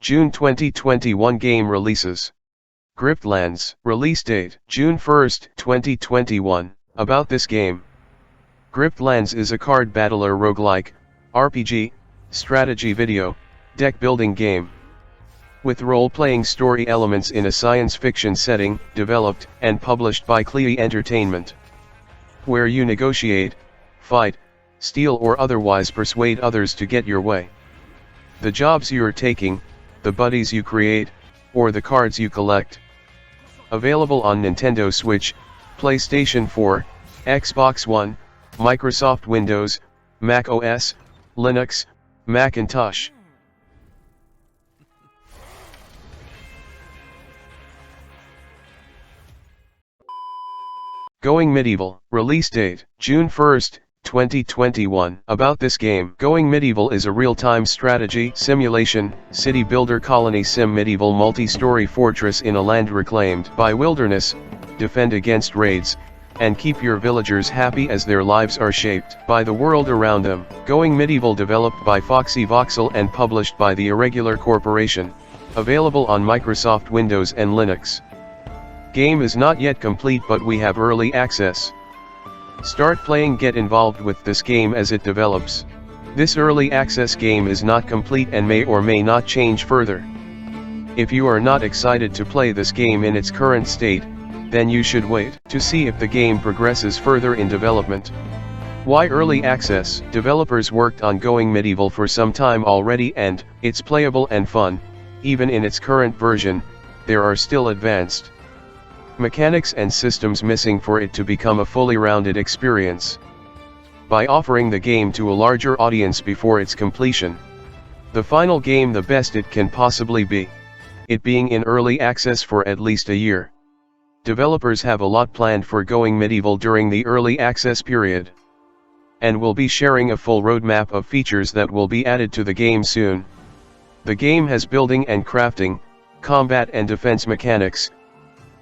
June 2021 game releases. Griftlands, release date, June 1, 2021, about this game. Griftlands is a card battler roguelike, RPG, strategy video, deck building game. With role-playing story elements in a science fiction setting, developed and published by Clee Entertainment. Where you negotiate, fight, steal or otherwise persuade others to get your way. The jobs you're taking, the buddies you create, or the cards you collect. Available on Nintendo Switch, PlayStation 4, Xbox One, Microsoft Windows, Mac OS, Linux, Macintosh. Going Medieval, release date, June 1, 2021. About this game. Going Medieval is a real-time strategy, simulation, city builder colony sim medieval multi-story fortress in a land reclaimed by wilderness, defend against raids, and keep your villagers happy as their lives are shaped by the world around them. Going Medieval developed by Foxy Voxel and published by the Irregular Corporation. Available on Microsoft Windows and Linux. Game is not yet complete but we have early access. Start playing, get involved with this game as it develops. This early access game is not complete and may or may not change further. If you are not excited to play this game in its current state, then you should wait to see if the game progresses further in development. Why early access? Developers worked on Going Medieval for some time already and it's playable and fun. Even in its current version, there are still advanced mechanics and systems missing for it to become a fully rounded experience. By offering the game to a larger audience before its completion, the final game the best it can possibly be. It being in early access for at least a year. Developers have a lot planned for Going Medieval during the early access period. And will be sharing a full roadmap of features that will be added to the game soon. The game has building and crafting, combat and defense mechanics,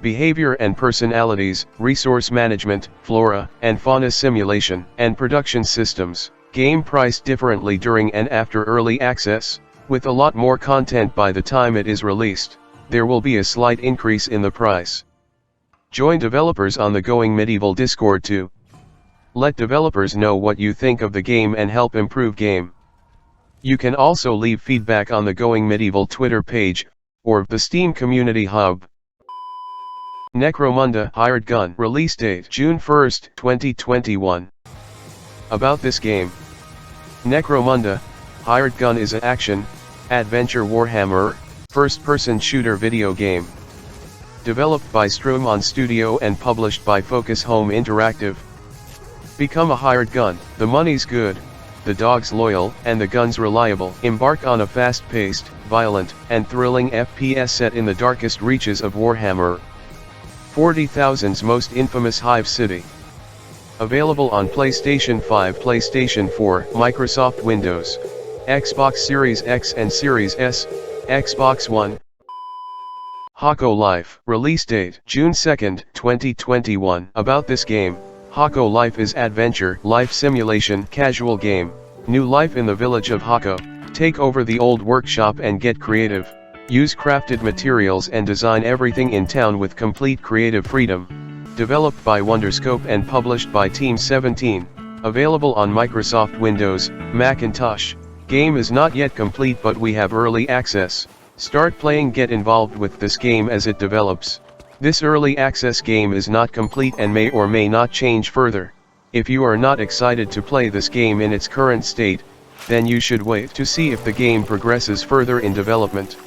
behavior and personalities, resource management, flora and fauna simulation, and production systems. Game priced differently during and after early access, with a lot more content by the time it is released. There will be a slight increase in the price. Join developers on the Going Medieval Discord to let developers know what you think of the game and help improve game. You can also leave feedback on the Going Medieval Twitter page, or the Steam Community Hub. Necromunda Hired Gun, release date June 1, 2021. About this game. Necromunda Hired Gun is an action, adventure Warhammer, first-person shooter video game. Developed by Strumon Studio and published by Focus Home Interactive. Become a hired gun. The money's good, the dog's loyal, and the gun's reliable. Embark on a fast-paced, violent, and thrilling FPS set in the darkest reaches of Warhammer 40,000's most infamous Hive City. Available on PlayStation 5, PlayStation 4, Microsoft Windows, Xbox Series X and Series S, Xbox One. Hako Life, release date June 2, 2021. About this game. Hako Life is adventure, life simulation, casual game. New life in the village of Hako. Take over the old workshop and get creative. Use crafted materials and design everything in town with complete creative freedom. Developed by Wonderscope and published by Team 17. Available on Microsoft Windows, Macintosh. Game is not yet complete but we have early access. Start playing, get involved with this game as it develops. This early access game is not complete and may or may not change further. If you are not excited to play this game in its current state, then you should wait to see if the game progresses further in development.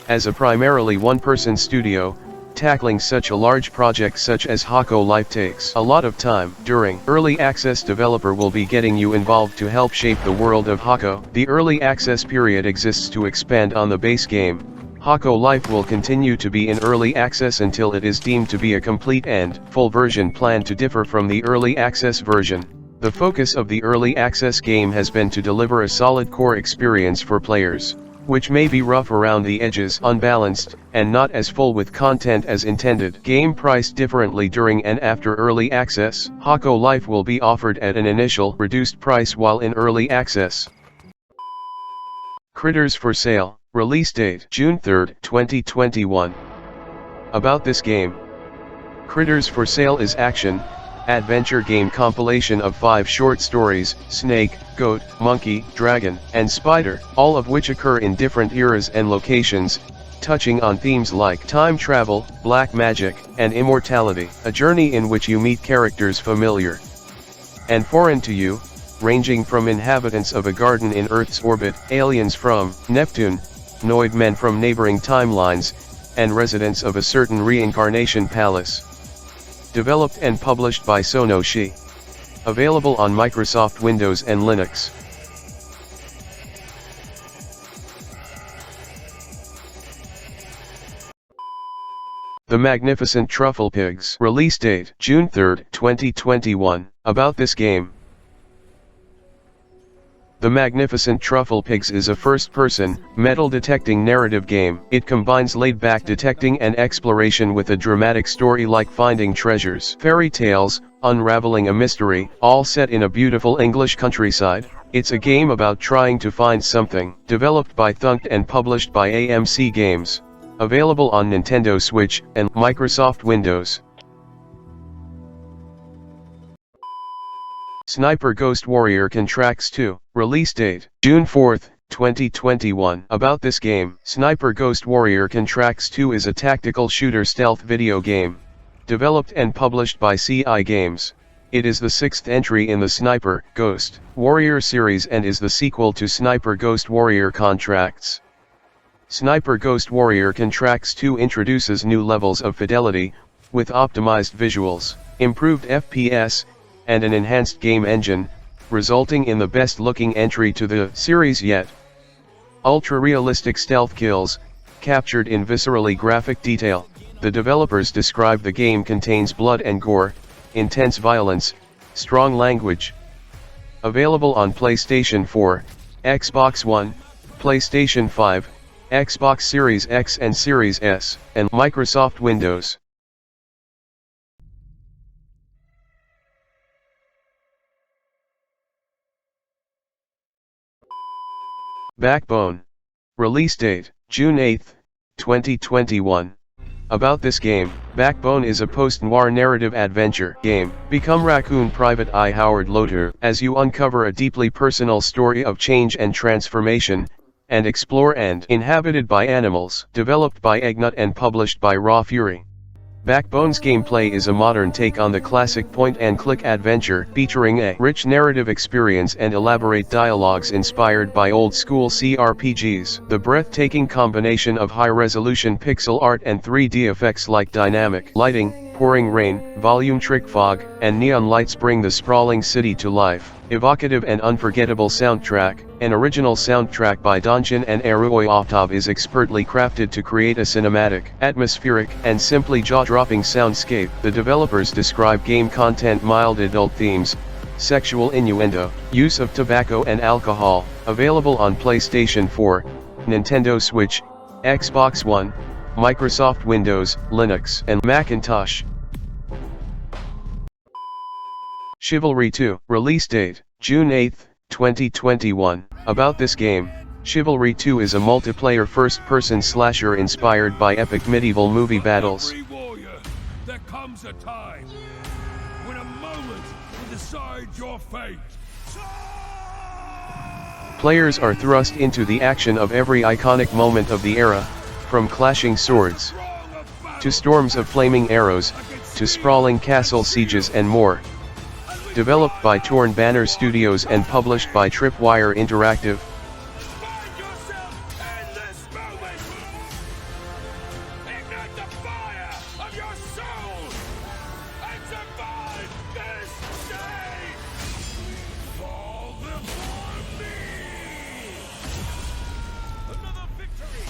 As a primarily one-person studio, tackling such a large project such as Hako Life takes a lot of time. During early access, developer will be getting you involved to help shape the world of Hako. The early access period exists to expand on the base game. Hako Life will continue to be in early access until it is deemed to be a complete and full version planned to differ from the early access version. The focus of the early access game has been to deliver a solid core experience for players, which may be rough around the edges, unbalanced, and not as full with content as intended. Game priced differently during and after early access. Hako Life will be offered at an initial reduced price while in early access. Critters for sale. Release date June 3, 2021. About this game. Critters for Sale is action, adventure game compilation of 5 short stories, snake, goat, monkey, dragon, and spider, all of which occur in different eras and locations, touching on themes like time travel, black magic, and immortality. A journey in which you meet characters familiar and foreign to you, ranging from inhabitants of a garden in Earth's orbit, aliens from Neptune, Noid men from neighboring timelines, and residents of a certain reincarnation palace. Developed and published by Sonoshi. Available on Microsoft Windows and Linux. The Magnificent Trufflepigs. Release date June 3, 2021. About this game. The Magnificent Trufflepigs is a first-person, metal-detecting narrative game. It combines laid-back detecting and exploration with a dramatic story like finding treasures, fairy tales, unraveling a mystery, all set in a beautiful English countryside. It's a game about trying to find something. Developed by Thunked and published by AMC Games. Available on Nintendo Switch and Microsoft Windows. Sniper Ghost Warrior Contracts 2. Release date June 4, 2021. About this game. Sniper Ghost Warrior Contracts 2 is a tactical shooter stealth video game. Developed and published by CI Games. It is the 6th entry in the Sniper Ghost Warrior series and is the sequel to Sniper Ghost Warrior Contracts. Sniper Ghost Warrior Contracts 2 introduces new levels of fidelity, with optimized visuals, improved FPS, and an enhanced game engine, resulting in the best-looking entry to the series yet. Ultra-realistic stealth kills, captured in viscerally graphic detail. The developers describe the game contains blood and gore, intense violence, strong language. Available on PlayStation 4, Xbox One, PlayStation 5, Xbox Series X and Series S, and Microsoft Windows. Backbone. Release date June 8, 2021. About this game. Backbone is a post-noir narrative adventure game. Become Raccoon Private Eye Howard Loader as you uncover a deeply personal story of change and transformation, and explore and inhabited by animals. Developed by Eggnut and published by Raw Fury. Backbone's gameplay is a modern take on the classic point-and-click adventure, featuring a rich narrative experience and elaborate dialogues inspired by old-school CRPGs. The breathtaking combination of high-resolution pixel art and 3D effects like dynamic lighting, pouring rain, volumetric fog, and neon lights bring the sprawling city to life. Evocative and unforgettable soundtrack. An original soundtrack by Donjin and Eroi Oftov is expertly crafted to create a cinematic, atmospheric, and simply jaw-dropping soundscape. The developers describe game content mild adult themes, sexual innuendo, use of tobacco and alcohol. Available on PlayStation 4, Nintendo Switch, Xbox One, Microsoft Windows, Linux, and Macintosh. Chivalry 2. Release date June 8, 2021. About this game. Chivalry 2 is a multiplayer first-person slasher inspired by epic medieval movie battles. Every warrior, there comes a time when a moment will decide your fate. Players are thrust into the action of every iconic moment of the era, from clashing swords to storms of flaming arrows, to sprawling castle sieges and more. Developed by Torn Banner Studios and published by Tripwire Interactive. Find yourself in this moment. Ignite the fire of your soul and survive this day. Fall before me. Another victory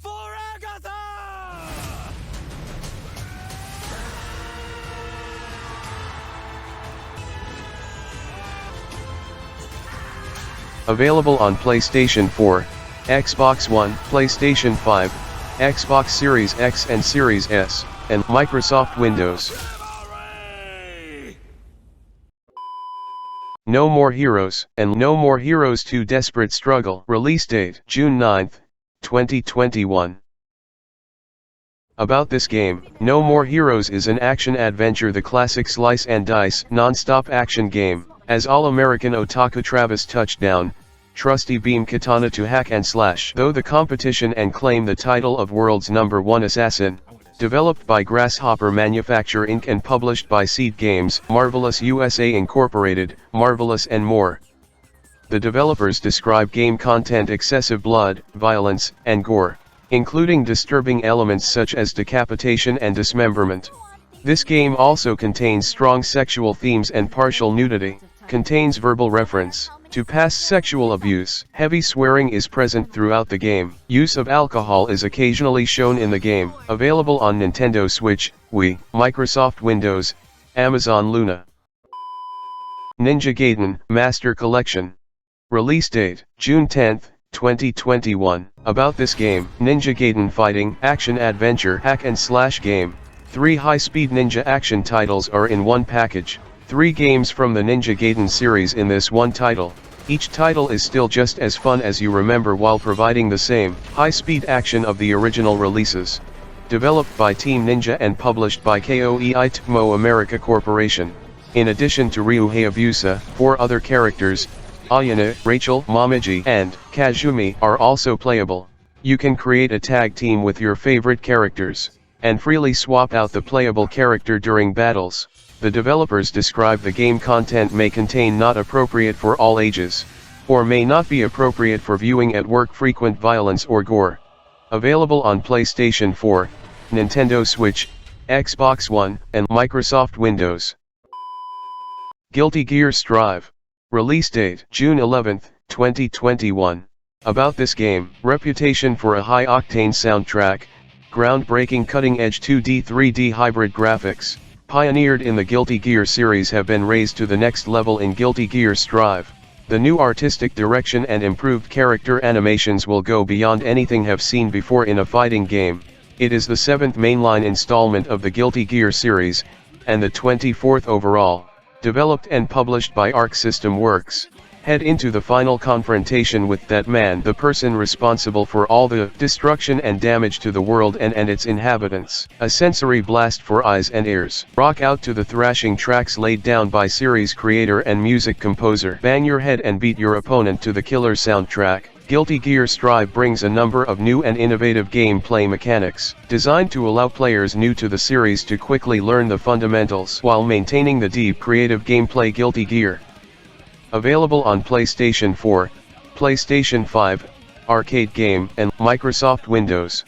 for Agatha. Available on PlayStation 4, Xbox One, PlayStation 5, Xbox Series X and Series S, and Microsoft Windows. No More Heroes, and No More Heroes 2 Desperate Struggle. Release date, June 9, 2021. About this game, No More Heroes is an action-adventure, the classic slice and dice, non-stop action game. As all-American otaku Travis Touchdown, Trusty beam katana to hack and slash. Though the competition and claim the title of world's #1 assassin. Developed by Grasshopper Manufacture Inc. and published by Seed Games, Marvelous USA Incorporated, Marvelous and more. The developers describe game content excessive blood, violence, and gore, including disturbing elements such as decapitation and dismemberment. This game also contains strong sexual themes and partial nudity, contains verbal reference to past sexual abuse. Heavy swearing is present throughout the game. Use of alcohol is occasionally shown in the game. Available on Nintendo Switch, Wii, Microsoft Windows, Amazon Luna. Ninja Gaiden Master Collection. Release date, June 10, 2021. About this game, Ninja Gaiden fighting, action-adventure, hack-and-slash game. 3 high-speed ninja action titles are in one package. 3 games from the Ninja Gaiden series in this one title. Each title is still just as fun as you remember while providing the same high-speed action of the original releases. Developed by Team Ninja and published by Koei Tecmo America Corporation. In addition to Ryu Hayabusa, 4 other characters, Ayane, Rachel, Momiji, and Kazumi, are also playable. You can create a tag team with your favorite characters, and freely swap out the playable character during battles. The developers describe the game content may contain not appropriate for all ages, or may not be appropriate for viewing at work, frequent violence or gore. Available on PlayStation 4, Nintendo Switch, Xbox One, and Microsoft Windows. Guilty Gear Strive. Release date, June 11, 2021. About this game, reputation for a high-octane soundtrack, groundbreaking cutting-edge 2D 3D hybrid graphics, pioneered in the Guilty Gear series, have been raised to the next level in Guilty Gear Strive. The new artistic direction and improved character animations will go beyond anything have seen before in a fighting game. It is the 7th mainline installment of the Guilty Gear series, and the 24th overall. Developed and published by Arc System Works. Head into the final confrontation with that man, the person responsible for all the destruction and damage to the world and its inhabitants. A sensory blast for eyes and ears. Rock out to the thrashing tracks laid down by series creator and music composer. Bang your head and beat your opponent to the killer soundtrack. Guilty Gear Strive brings a number of new and innovative gameplay mechanics, designed to allow players new to the series to quickly learn the fundamentals while maintaining the deep creative gameplay. Guilty Gear. Available on PlayStation 4, PlayStation 5, arcade game, and Microsoft Windows.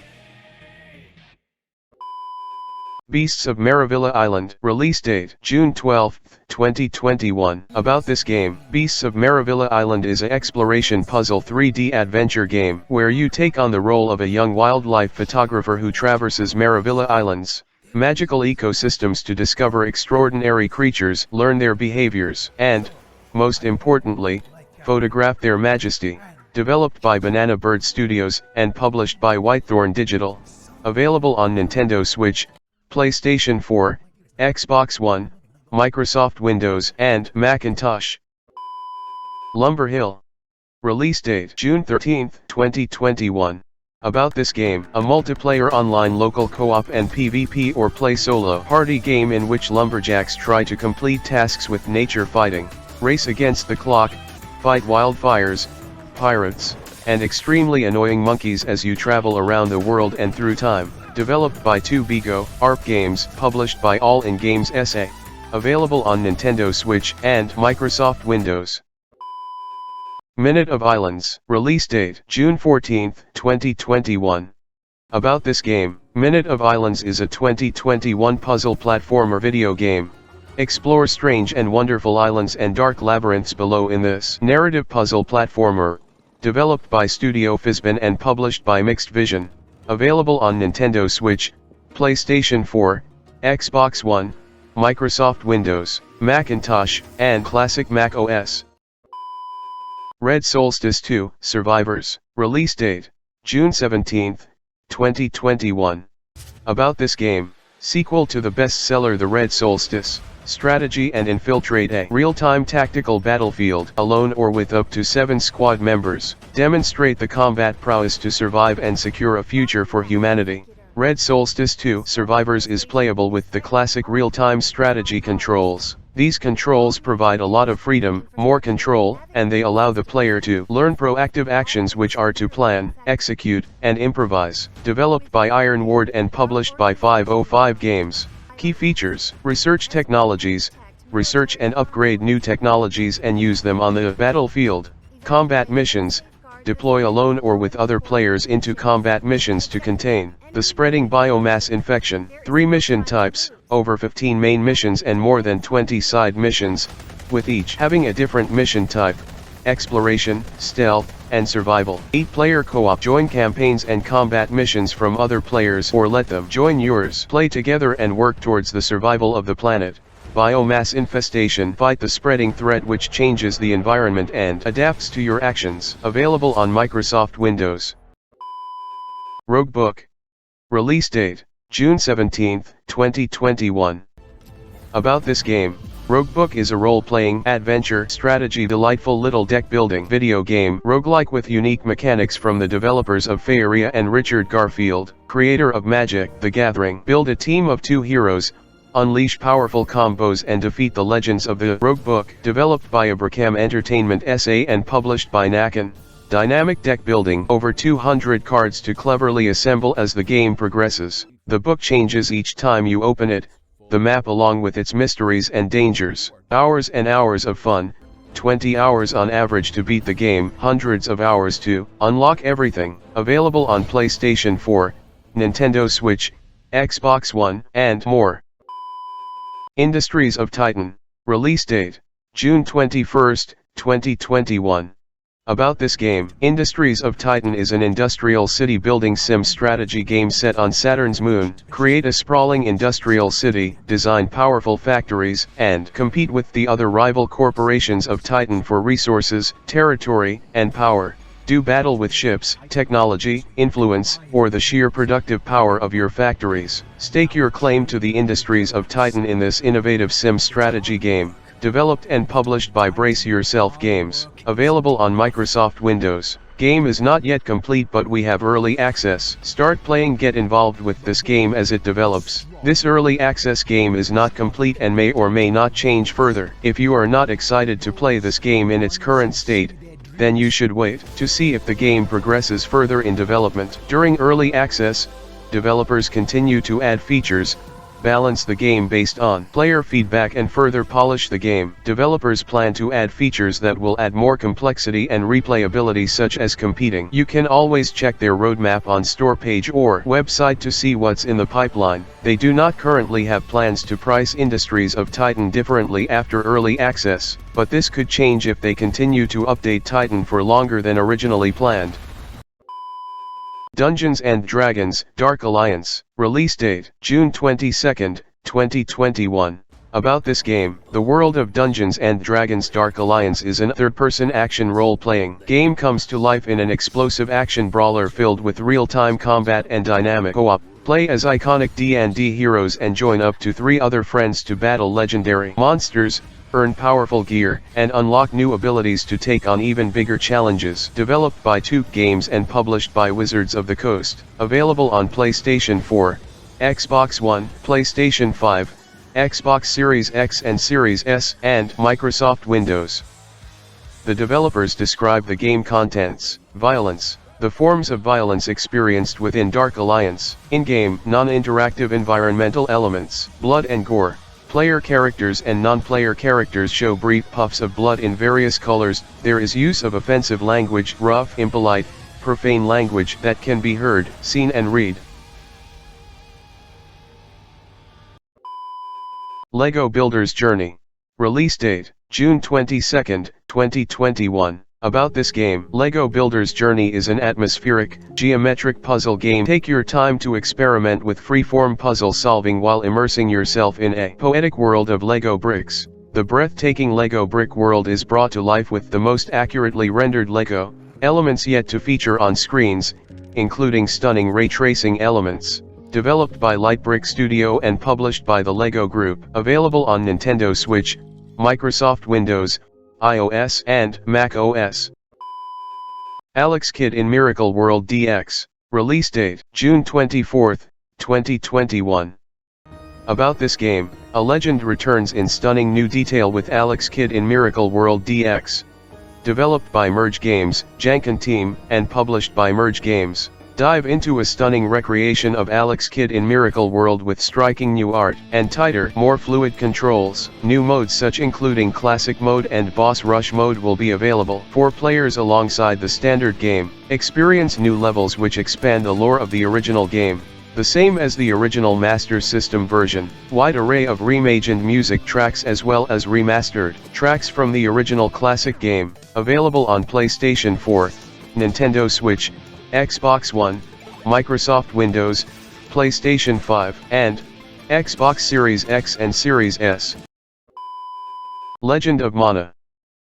Beasts of Maravilla Island. Release date, June 12, 2021. About this game, Beasts of Maravilla Island is an exploration puzzle 3D adventure game where you take on the role of a young wildlife photographer who traverses Maravilla Island's magical ecosystems to discover extraordinary creatures, learn their behaviors, and, most importantly, photograph their majesty. Developed by Banana Bird Studios, and published by Whitethorn Digital. Available on Nintendo Switch, PlayStation 4, Xbox One, Microsoft Windows, and Macintosh. Lumber Hill. Release date, June 13, 2021. About this game, a multiplayer online local co-op and PvP or play solo party game in which lumberjacks try to complete tasks with nature fighting. Race against the clock, fight wildfires, pirates, and extremely annoying monkeys as you travel around the world and through time. Developed by 2Bigo, ARP Games, published by All In Games SA. Available on Nintendo Switch and Microsoft Windows. Minute of Islands. Release date, June 14, 2021. About this game, Minute of Islands is a 2021 puzzle platformer video game. Explore strange and wonderful islands and dark labyrinths below in this narrative puzzle platformer, developed by Studio Fizban and published by Mixed Vision. Available on Nintendo Switch, PlayStation 4, Xbox One, Microsoft Windows, Macintosh, and classic Mac OS. Red Solstice 2, Survivors. Release date, June 17, 2021. About this game, sequel to the bestseller The Red Solstice. Strategy and infiltrate a real-time tactical battlefield alone or with up to 7 squad members. Demonstrate the combat prowess to survive and secure a future for humanity. Red Solstice 2 Survivors is playable with the classic real-time strategy controls. These controls provide a lot of freedom, more control, and they allow the player to learn proactive actions which are to plan, execute, and improvise. Developed by Ironward and published by 505 Games. Key features: research technologies, research and upgrade new technologies and use them on the battlefield. Combat missions, deploy alone or with other players into combat missions to contain the spreading biomass infection. 3 mission types, over 15 main missions and more than 20 side missions, with each having a different mission type: exploration, stealth, and survival. 8-player co-op. Join campaigns and combat missions from other players or let them join yours. Play together and work towards the survival of the planet. Biomass infestation. Fight the spreading threat which changes the environment and adapts to your actions. Available on Microsoft Windows. Roguebook. Release date: June 17, 2021. About this game. Roguebook is a role-playing, adventure, strategy delightful little deck-building video game roguelike with unique mechanics from the developers of Faeria and Richard Garfield, creator of Magic: The Gathering. Build a team of 2 heroes, unleash powerful combos and defeat the legends of the Roguebook. Developed by Abracam Entertainment SA and published by Nakan. Dynamic deck building. Over 200 cards to cleverly assemble as the game progresses. The book changes each time you open it. The map along with its mysteries and dangers. Hours and hours of fun, 20 hours on average to beat the game, hundreds of hours to unlock everything. Available on PlayStation 4, Nintendo Switch, Xbox One, and more. Industries of Titan. Release date: June 21, 2021. About this game. Industries of Titan is an industrial city building sim strategy game set on Saturn's moon. Create a sprawling industrial city, design powerful factories, and compete with the other rival corporations of Titan for resources, territory, and power. Do battle with ships, technology, influence, or the sheer productive power of your factories. Stake your claim to the industries of Titan in this innovative sim strategy game. Developed and published by Brace Yourself Games. Available on Microsoft Windows. Game is not yet complete but we have early access. Start playing. Get involved with this game as it develops. This early access game is not complete and may or may not change further. If you are not excited to play this game in its current state, then you should wait to see if the game progresses further in development. During early access, developers continue to add features, balance the game based on player feedback and further polish the game. Developers plan to add features that will add more complexity and replayability such as competing. You can always check their roadmap on store page or website to see what's in the pipeline. They do not currently have plans to price Industries of Titan differently after early access, but this could change if they continue to update Titan for longer than originally planned. Dungeons & Dragons: Dark Alliance. Release date: June 22, 2021. About this game. The world of Dungeons & Dragons Dark Alliance is a third-person action role-playing game comes to life in an explosive action brawler filled with real-time combat and dynamic co-op. Play as iconic D&D heroes and join up to 3 other friends to battle legendary monsters, earn powerful gear, and unlock new abilities to take on even bigger challenges. Developed by 2 Games and published by Wizards of the Coast. Available on PlayStation 4, Xbox One, PlayStation 5, Xbox Series X and Series S, and Microsoft Windows. The developers describe the game contents: violence. The forms of violence experienced within Dark Alliance. In-game, non-interactive environmental elements. Blood and gore. Player characters and non-player characters show brief puffs of blood in various colors. There is use of offensive language, rough, impolite, profane language that can be heard, seen and read. LEGO Builder's Journey. Release date: June 22, 2021. About this game. LEGO Builder's Journey is an atmospheric, geometric puzzle game. Take your time to experiment with free-form puzzle solving while immersing yourself in a poetic world of LEGO bricks. The breathtaking LEGO brick world is brought to life with the most accurately rendered LEGO elements yet to feature on screens, including stunning ray tracing elements. developed by Lightbrick Studio and published by the LEGO Group, available on Nintendo Switch, Microsoft Windows, iOS and Mac OS. Alex Kidd in Miracle World DX, release date, June 24, 2021. About this game, a legend returns in stunning new detail with Alex Kidd in Miracle World DX. Developed by Merge Games, Janken Team, and published by Merge Games. Dive into a stunning recreation of Alex Kidd in Miracle World with striking new art and tighter, more fluid controls. New modes such including Classic Mode and Boss Rush Mode will be available for players alongside the standard game. Experience new levels which expand the lore of the original game. The same as the original Master System version, wide array of reimagined music tracks as well as remastered tracks from the original classic game, available on PlayStation 4, Nintendo Switch, Xbox One, Microsoft Windows, PlayStation 5, and Xbox Series X and Series S. Legend of Mana.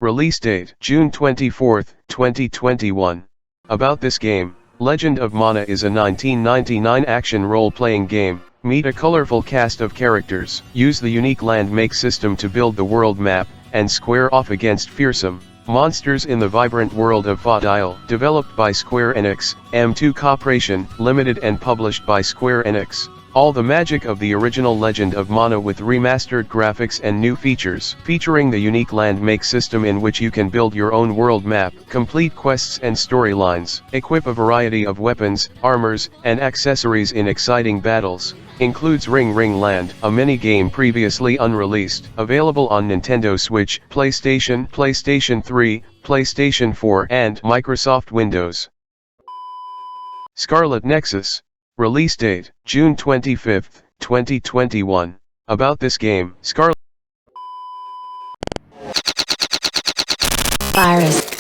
Release date, June 24, 2021. About this game, Legend of Mana is a 1999 action role-playing game. Meet a colorful cast of characters. Use the unique land make system to build the world map, and square off against fearsome monsters in the vibrant world of Fadile. Developed by Square Enix, M2 Corporation, Limited and published by Square Enix. All the magic of the original Legend of Mana with remastered graphics and new features. Featuring the unique land make system in which you can build your own world map, complete quests and storylines, equip a variety of weapons, armors, and accessories in exciting battles. Includes Ring Ring Land, a mini-game previously unreleased. Available on Nintendo Switch, PlayStation, PlayStation 3, PlayStation 4 and Microsoft Windows. Scarlet Nexus. Release date, June 25, 2021. About this game, Scarlet Virus.